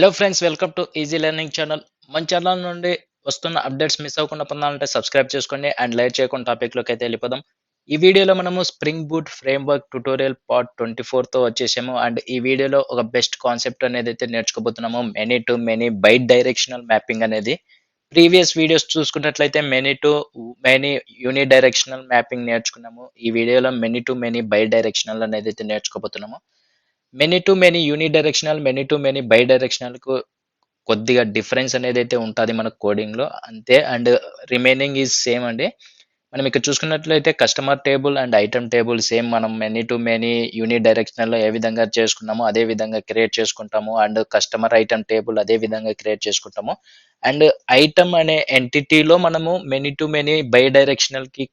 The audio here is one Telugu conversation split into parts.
Hello friends, welcome to easy learning channel. మన ఛానల్ నుండి వస్తున్న అప్డేట్స్ మిస్ అవ్వకుండా పొందాలంటే సబ్స్క్రైబ్ చేసుకోండి అండ్ లైక్ చేయకుండా టాపిక్లోకి అయితే వెళ్ళిపోదాం. ఈ వీడియోలో మనము spring boot framework tutorial part 24తో వచ్చేసాము. అండ్ ఈ వీడియోలో ఒక బెస్ట్ కాన్సెప్ట్ అనేది అయితే నేర్చుకోబోతున్నాము. Many to many bidirectional mapping అనేది. ప్రీవియస్ వీడియోస్ చూసుకున్నట్లయితే many to many unidirectional mapping నేర్చుకున్నాము. ఈ వీడియోలో many to many bidirectional అనేది అయితే నేర్చుకోబోతున్నాము. Many to many unidirectional, many to many bidirectional కు కొద్దిగా డిఫరెన్స్ అనేదైతే ఉంటది మన కోడింగ్‌లో అంతే. అండ్ రిమైనింగ్ ఈజ్ సేమ్ అండి. మనం ఇక్కడ చూసుకున్నట్లయితే customer table and item table same మనం మెనీ టు మెనీ యూని డైరెక్షనల్‌లో ఏ విధంగా చేసుకున్నామో అదే విధంగా క్రియేట్ చేసుకుంటాము. అండ్ కస్టమర్ ఐటెమ్ టేబుల్ అదే విధంగా క్రియేట్ చేసుకుంటాము. అండ్ ఐటెమ్ అనే ఎంటిటీలో మనము మెనీ టు మెనీ బై డైరెక్షనల్‌కి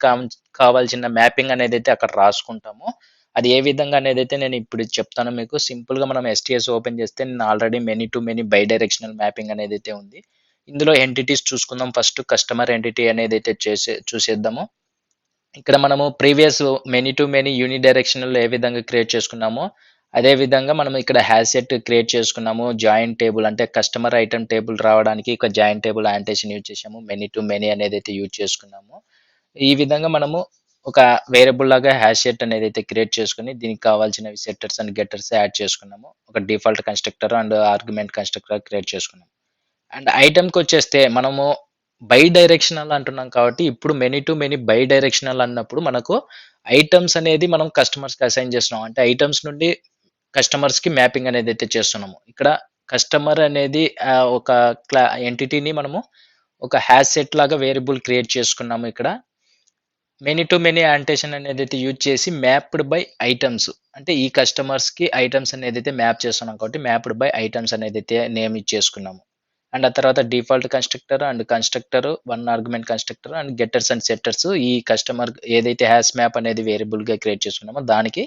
కావాల్సిన మ్యాపింగ్ అనేదైతే అక్కడ రాసుకుంటాము. అది ఏ విధంగా అనేదైతే నేను ఇప్పుడు చెప్తాను మీకు. సింపుల్‌గా మనం ఎస్‌టిఎస్ ఓపెన్ చేస్తే నేను already many to many bidirectional mapping అనేదైతే ఉంది. ఇందులో ఎంటిటీస్ చూసుకుందాం. ఫస్ట్ కస్టమర్ ఎంటిటీ అనేదైతే చూసేద్దాము. ఇక్కడ మనము ప్రీవియస్ మెనీ టు మెనీ యూని డైరెక్షనల్‌లో ఏ విధంగా క్రియేట్ చేసుకున్నామో అదే విధంగా మనం ఇక్కడ హ్యాష్ సెట్ క్రియేట్ చేసుకున్నాము. జాయిన్ టేబుల్ అంటే కస్టమర్ ఐటెమ్ టేబుల్ రావడానికి ఒక జాయిన్ టేబుల్ యాంటేషన్ యూజ్ చేసాము. మెనీ టు మెనీ అనేదైతే యూజ్ చేసుకున్నాము. ఈ విధంగా మనము ఒక వేరియబుల్ లాగా హ్యాష్ సెట్ అనేదైతే క్రియేట్ చేసుకొని దీనికి కావాల్సినవి సెట్టర్స్ అండ్ గెట్టర్స్ యాడ్ చేసుకున్నాము. ఒక default constructor and argument constructor create చేసుకున్నాము. అండ్ ఐటెమ్‌కి వచ్చేస్తే మనము బై డైరెక్షనల్ అంటున్నాం కాబట్టి ఇప్పుడు many to many by directional అన్నప్పుడు మనకు ఐటెమ్స్ అనేది మనం కస్టమర్స్‌కి అసైన్ చేస్తున్నాం. అంటే ఐటెమ్స్ నుండి కస్టమర్స్‌కి మ్యాపింగ్ అనేది అయితే చేస్తున్నాము. ఇక్కడ కస్టమర్ అనేది ఒక ఎంటిటీని మనము ఒక హ్యాష్ సెట్ లాగా వేరియబుల్ క్రియేట్ చేసుకున్నాము ఇక్కడ. మెనీ టు మెనీ యాంటేషన్ అనేదైతే యూజ్ చేసి మ్యాప్డ్ బై ఐటెమ్స్ అంటే ఈ కస్టమర్స్‌కి ఐటెమ్స్ అనేదైతే మ్యాప్ చేస్తున్నాం కాబట్టి మ్యాప్డ్ బై ఐటెమ్స్ అనేదైతే నేమ్ ఇచ్చేసుకున్నాము. అండ్ ఆ తర్వాత default constructor and constructor, one argument constructor and getters and setters ఈ కస్టమర్ ఏదైతే హ్యాష్ మ్యాప్ అనేది వేరియబుల్‌గా క్రియేట్ చేసుకున్నామో దానికి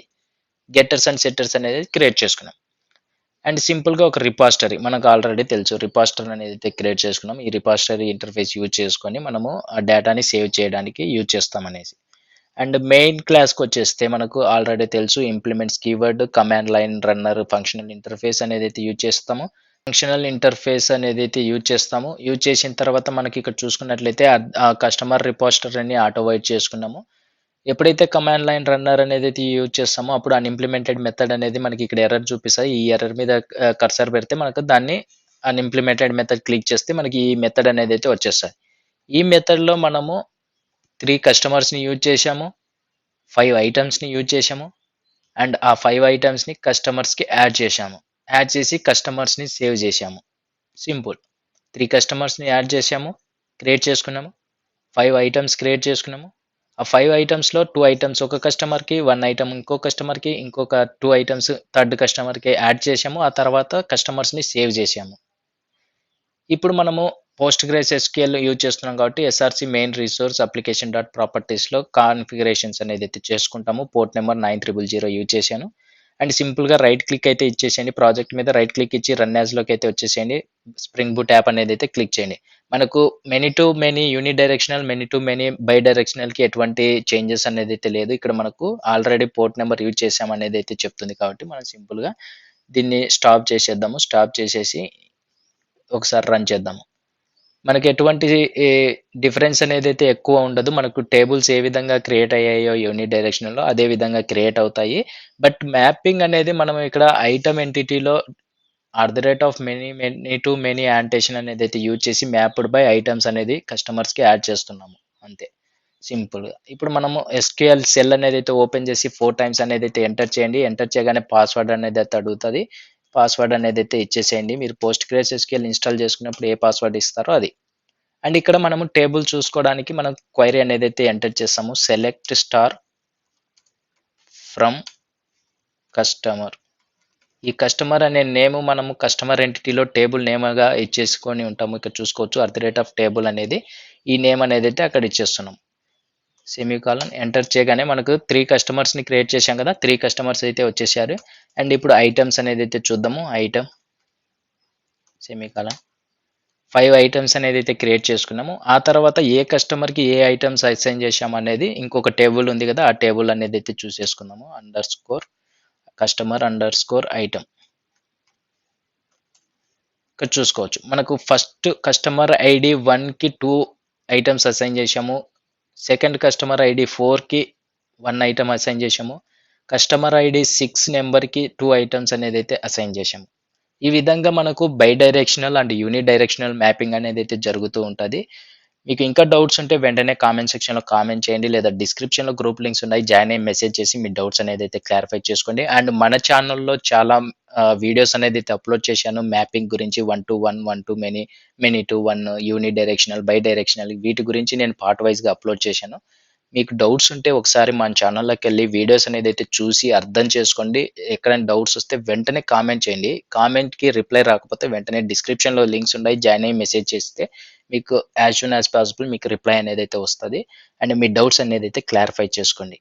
గెట్టర్స్ అండ్ సెట్టర్స్ అనేది క్రియేట్ చేసుకున్నాం. అండ్ సింపుల్‌గా ఒక రిపాజిటరీ మనకు ఆల్రెడీ తెలుసు. రిపాజిటరీ అనేదైతే క్రియేట్ చేసుకున్నాం. ఈ రిపాజిటరీ ఇంటర్ఫేస్ యూజ్ చేసుకొని మనము ఆ డేటాని సేవ్ చేయడానికి యూజ్ చేస్తామనేసి. అండ్ మెయిన్ క్లాస్‌కొచ్చేస్తే మనకు ఆల్రెడీ తెలుసు implements keyword, command line runner, functional interface అనేదైతే యూజ్ చేస్తామో, ఫంక్షనల్ ఇంటర్ఫేస్ అనేదైతే యూజ్ చేస్తామో, యూజ్ చేసిన తర్వాత మనకి ఇక్కడ చూసుకున్నట్లయితే ఆ కస్టమర్ రిపాజిటరీని ఆటో వైట్ చేసుకున్నాము. ఎప్పుడైతే కమాండ్ లైన్ రన్నర్ అనేదైతే యూజ్ చేస్తామో అప్పుడు అన్‌ఇంప్లిమెంటెడ్ మెథడ్ అనేది మనకి ఇక్కడ ఎర్రర్ చూపిస్తాయి. ఈ ఎర్రర్ మీద కర్సర్ పెడితే మనకు దాన్ని అన్‌ఇంప్లిమెంటెడ్ మెథడ్ క్లిక్ చేస్తే మనకి ఈ మెథడ్ అనేదైతే వచ్చేస్తది. ఈ మెథడ్‌లో మనము 3 కస్టమర్స్‌ని యూజ్ చేశాము. 5 ఐటెమ్స్‌ని యూజ్ చేశాము. అండ్ ఆ 5 ఐటెమ్స్‌ని కస్టమర్స్‌కి యాడ్ చేశాము. యాడ్ చేసి కస్టమర్స్‌ని సేవ్ చేశాము. సింపుల్. 3 కస్టమర్స్‌ని యాడ్ చేశాము. క్రియేట్ చేసుకున్నాము. 5 ఐటెమ్స్ క్రియేట్ చేసుకున్నాము. ఆ 5 ఐటెమ్స్‌లో 2 ఐటెమ్స్ ఒక కస్టమర్‌కి, 1 ఐటెమ్ ఇంకో కస్టమర్‌కి, ఇంకొక 2 ఐటెమ్స్ థర్డ్ కస్టమర్‌కి యాడ్ చేశాము. ఆ తర్వాత కస్టమర్స్‌ని సేవ్ చేశాము. ఇప్పుడు మనము పోస్ట్‌గ్రెస్ ఎస్‌క్యూఎల్ యూజ్ చేస్తున్నాం కాబట్టి SRC main resource application dot ప్రాపర్టీస్‌లో కాన్ఫిగరేషన్స్ అనేదైతే చేసుకుంటాము. పోర్ట్ నెంబర్ 9000 యూజ్ చేశాను. అండ్ సింపుల్‌గా రైట్ క్లిక్ అయితే ఇచ్చేసేయండి. ప్రాజెక్ట్ మీద రైట్ క్లిక్ ఇచ్చి రన్ యాజ్‌లోకి అయితే వచ్చేసేయండి. స్ప్రింగ్ బూట్ యాప్ అనేదైతే క్లిక్ చేయండి. మనకు many to many unidirectional, many to many బై డైరెక్షనల్‌కి ఎటువంటి చేంజెస్ అనేదైతే లేదు. ఇక్కడ మనకు ఆల్రెడీ పోర్ట్ నెంబర్ యూజ్ చేసాం అనేదైతే చెప్తుంది కాబట్టి మనం సింపుల్‌గా దీన్ని స్టాప్ చేసేద్దాము. స్టాప్ చేసేసి ఒకసారి రన్ చేద్దాము. మనకి ఎటువంటి ఈ డిఫరెన్స్ అనేదైతే ఎక్కువ ఉండదు. మనకు టేబుల్స్ ఏ విధంగా క్రియేట్ అయ్యాయో యూని డైరెక్షనల్‌లో అదే విధంగా క్రియేట్ అవుతాయి. బట్ మ్యాపింగ్ అనేది మనం ఇక్కడ ఐటెమ్ ఎంటిటీలో మెనీ టు మెనీ యాంటేషన్ అనేదైతే యూజ్ చేసి మ్యాప్డ్ బై ఐటెమ్స్ అనేది కస్టమర్స్‌కి యాడ్ చేస్తున్నాము. అంతే. సింపుల్‌గా. ఇప్పుడు మనము ఎస్‌క్యూఎల్ సెల్ అనేదైతే ఓపెన్ చేసి 4 టైమ్స్ అనేదైతే ఎంటర్ చేయండి. ఎంటర్ చేయగానే పాస్వర్డ్ అనేదైతే అడుగుతది. పాస్వర్డ్ అనేదైతే ఇచ్చేసేయండి. మీరు పోస్ట్‌గ్రెస్ ఎస్‌క్యూఎల్ ఇన్‌స్టాల్ చేసుకున్నప్పుడు ఏ పాస్వర్డ్ ఇస్తారో అది. అండ్ ఇక్కడ మనము టేబుల్ చూసుకోవడానికి మనం క్వెరీ అనేదైతే ఎంటర్ చేస్తాము. Select star from customer. ఈ కస్టమర్ అనే నేమ్ మనము కస్టమర్ ఎంటిటీలో టేబుల్ నేమ్‌గా ఇచ్చేసుకొని ఉంటాము. ఇక్కడ చూసుకోవచ్చు @టేబుల్ అనేది ఈ నేమ్ అనేదైతే అక్కడ ఇచ్చేస్తున్నాం. సెమీకోలన్ ఎంటర్ చేయగానే మనకు 3 కస్టమర్స్‌ని క్రియేట్ చేశాం కదా! 3 కస్టమర్స్ అయితే వచ్చేసారు. అండ్ ఇప్పుడు ఐటెమ్స్ అనేదైతే చూద్దాము. ఐటెమ్ సెమీకోలన్ 5 ఐటెమ్స్ అనేదైతే క్రియేట్ చేసుకున్నాము. ఆ తర్వాత ఏ కస్టమర్‌కి ఏ ఐటెమ్స్ అసైన్ చేశాము అనేది ఇంకొక టేబుల్ ఉంది కదా! ఆ టేబుల్ అనేదైతే చూసేసుకుందాము. Customer item. ఇక్కడ చూసుకోవచ్చు. మనకు ఫస్ట్ కస్టమర్ ఐడీ 1కి 2 ఐటెమ్స్ అసైన్ చేశాము. సెకండ్ కస్టమర్ ఐడీ 4కి 1 ఐటెమ్ అసైన్ చేశాము. కస్టమర్ ఐడీ 6 నెంబర్‌కి 2 ఐటెమ్స్ అనేదైతే అసైన్ చేశాము. ఈ విధంగా మనకు bidirectional and unidirectional mapping అనేదైతే జరుగుతూ ఉంటది. మీకు ఇంకా డౌట్స్ ఉంటే వెంటనే కామెంట్ సెక్షన్‌లో కామెంట్ చేయండి. లేదా డిస్క్రిప్షన్‌లో గ్రూప్ లింక్స్ ఉన్నాయి. జాయిన్ అయ్యి మెసేజ్ చేసి మీ డౌట్స్ అనేదైతే క్లారిఫై చేసుకోండి. అండ్ మన ఛానెల్‌లో చాలా వీడియోస్ అనేదైతే అప్‌లోడ్ చేశాను. మ్యాపింగ్ గురించి 1-1, 1-మెనీ, మెనీ-1, యూని డైరెక్షనల్, బై డైరెక్షనల్ వీటి గురించి నేను పార్ట్ వైస్‌గా అప్‌లోడ్ చేశాను. మీకు డౌట్స్ ఉంటే ఒకసారి మన ఛానల్‌లోకెళ్ళి వీడియోస్ అనేదైతే చూసి అర్థం చేసుకోండి. ఎక్కడైనా డౌట్స్ వస్తే వెంటనే కామెంట్ చేయండి. కామెంట్‌కి రిప్లై రాకపోతే వెంటనే డిస్క్రిప్షన్‌లో లింక్స్ ఉన్నాయి. జాయిన్ అయ్యి మెసేజ్ చేస్తే మీకు యాస్ సూన్ యాస్ పాసిబుల్ మీకు రిప్లై అనేదైతే వస్తది. అండ్ మీ డౌట్స్ అనేదైతే క్లారిఫై చేసుకోండి.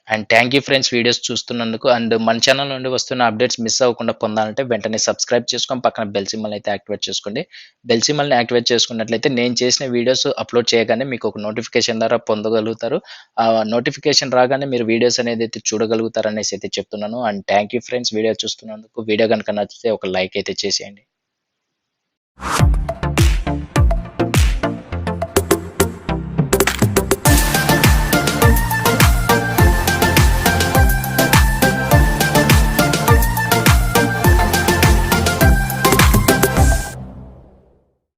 And thank you friends videos చూస్తున్నందుకు. అండ్ మన ఛానల్ నుండి వస్తున్న అప్డేట్స్ మిస్ అవ్వకుండా పొందాలంటే వెంటనే సబ్స్క్రైబ్ చేసుకొని పక్కన బెల్ సింబల్ అయితే యాక్టివేట్ చేసుకోండి. బెల్ సింబల్‌ని యాక్టివేట్ చేసుకున్నట్లయితే నేను చేసిన వీడియోస్ అప్‌లోడ్ చేయగానే మీకు ఒక నోటిఫికేషన్ ద్వారా పొందగలుగుతారు. ఆ నోటిఫికేషన్ రాగానే మీరు వీడియోస్ అనేదైతే చూడగలుగుతారనేసి అయితే చెప్తున్నాను. And thank you friends video చూస్తున్నందుకు. వీడియో గనుక నచ్చితే ఒక లైక్ అయితే చేసేయండి.